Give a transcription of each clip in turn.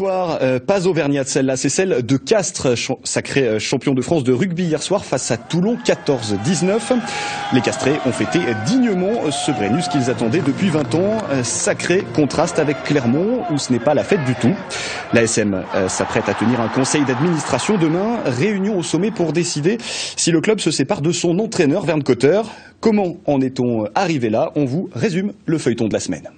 Pas auvergnate celle-là, c'est celle de Castres, sacré champion de France de rugby hier soir face à Toulon 14-19. Les Castrés ont fêté dignement ce Brennus qu'ils attendaient depuis 20 ans. Sacré contraste avec Clermont où ce n'est pas la fête du tout. L'ASM s'apprête à tenir un conseil d'administration demain, réunion au sommet pour décider si le club se sépare de son entraîneur Vern Cotter. Comment en est-on arrivé là? On vous résume le feuilleton de la semaine.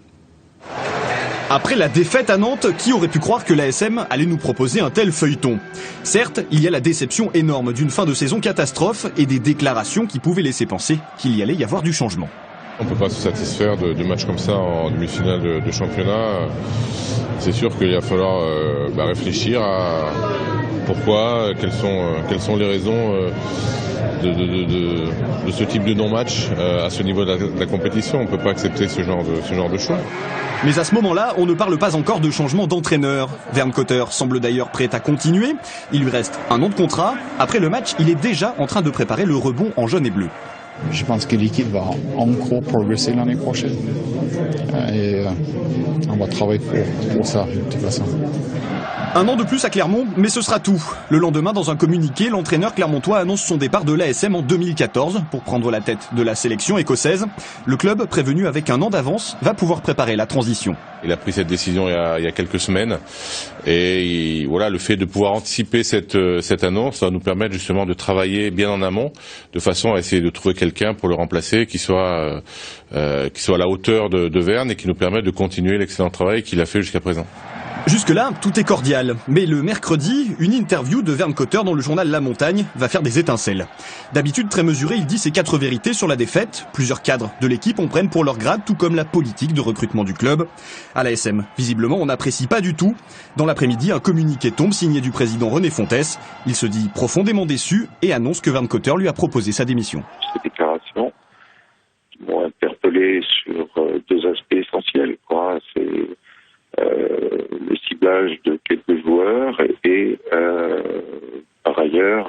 Après la défaite à Nantes, qui aurait pu croire que l'ASM allait nous proposer un tel feuilleton? Certes, il y a la déception énorme d'une fin de saison catastrophe et des déclarations qui pouvaient laisser penser qu'il y allait y avoir du changement. On ne peut pas se satisfaire de matchs comme ça en demi-finale de championnat. C'est sûr qu'il va falloir réfléchir à pourquoi, quelles sont les raisons de ce type de non-match à ce niveau de la compétition. On ne peut pas accepter ce genre de choix. Mais à ce moment-là, on ne parle pas encore de changement d'entraîneur. Vern Cotter semble d'ailleurs prêt à continuer. Il lui reste un an de contrat. Après le match, il est déjà en train de préparer le rebond en jaune et bleu. Je pense que l'équipe va encore progresser l'année prochaine. Et on va travailler pour ça, de toute façon. Un an de plus à Clermont, mais ce sera tout. Le lendemain, dans un communiqué, l'entraîneur clermontois annonce son départ de l'ASM en 2014 pour prendre la tête de la sélection écossaise. Le club, prévenu avec un an d'avance, va pouvoir préparer la transition. Il a pris cette décision il y a quelques semaines et voilà, le fait de pouvoir anticiper cette annonce va nous permettre justement de travailler bien en amont de façon à essayer de trouver quelqu'un pour le remplacer qui soit à la hauteur de Vern et qui nous permette de continuer l'excellent travail qu'il a fait jusqu'à présent. Jusque-là, tout est cordial. Mais le mercredi, une interview de Vern Cotter dans le journal La Montagne va faire des étincelles. D'habitude très mesuré, il dit ses 4 vérités sur la défaite. Plusieurs cadres de l'équipe en prennent pour leur grade, tout comme la politique de recrutement du club. À l'ASM, visiblement, on n'apprécie pas du tout. Dans l'après-midi, un communiqué tombe signé du président René Fontès. Il se dit profondément déçu et annonce que Vern Cotter lui a proposé sa démission. Ces déclarations m'ont interpellé sur 2 aspects essentiels, C'est le ciblage de quelques joueurs et par ailleurs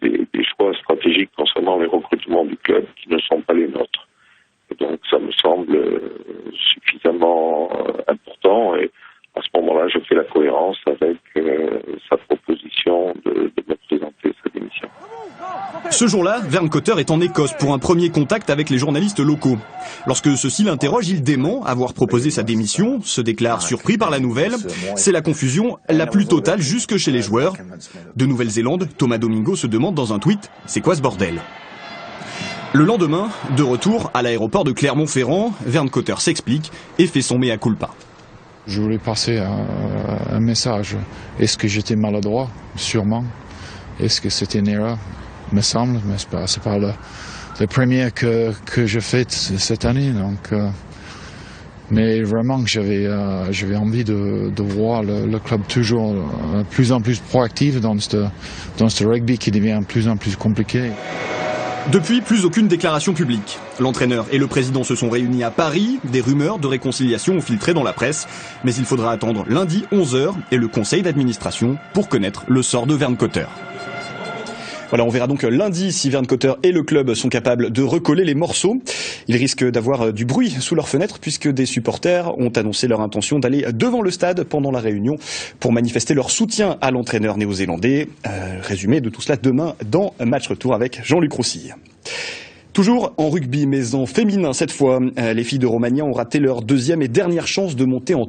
des choix stratégiques concernant les recrutements du club qui ne sont pas les nôtres. Et donc ça me semble suffisamment important et à ce moment-là je fais la cohérence avec sa proposition de me présenter sa démission. Ce jour-là, Vern Cotter est en Écosse pour un premier contact avec les journalistes locaux. Lorsque ceux-ci l'interrogent, il dément avoir proposé sa démission, se déclare surpris par la nouvelle. C'est la confusion la plus totale jusque chez les joueurs. De Nouvelle-Zélande, Thomas Domingo se demande dans un tweet « C'est quoi ce bordel ?» Le lendemain, de retour à l'aéroport de Clermont-Ferrand, Vern Cotter s'explique et fait son mea culpa. Je voulais passer un message. Est-ce que j'étais maladroit? Sûrement. Est-ce que c'était une erreur? Me semble, mais c'est pas le premier que je fais cette année. Donc, mais vraiment, j'avais envie de voir le club toujours de plus en plus proactif dans ce rugby qui devient de plus en plus compliqué. Depuis, plus aucune déclaration publique. L'entraîneur et le président se sont réunis à Paris. Des rumeurs de réconciliation ont filtré dans la presse. Mais il faudra attendre lundi 11h et le conseil d'administration pour connaître le sort de Vern Cotter. Voilà, on verra donc lundi si Vern Cotter et le club sont capables de recoller les morceaux. Ils risquent d'avoir du bruit sous leurs fenêtres puisque des supporters ont annoncé leur intention d'aller devant le stade pendant la réunion pour manifester leur soutien à l'entraîneur néo-zélandais. Résumé de tout cela demain dans Match Retour avec Jean-Luc Roussille. Toujours en rugby, mais en féminin cette fois, les filles de Romagna ont raté leur 2e et dernière chance de monter en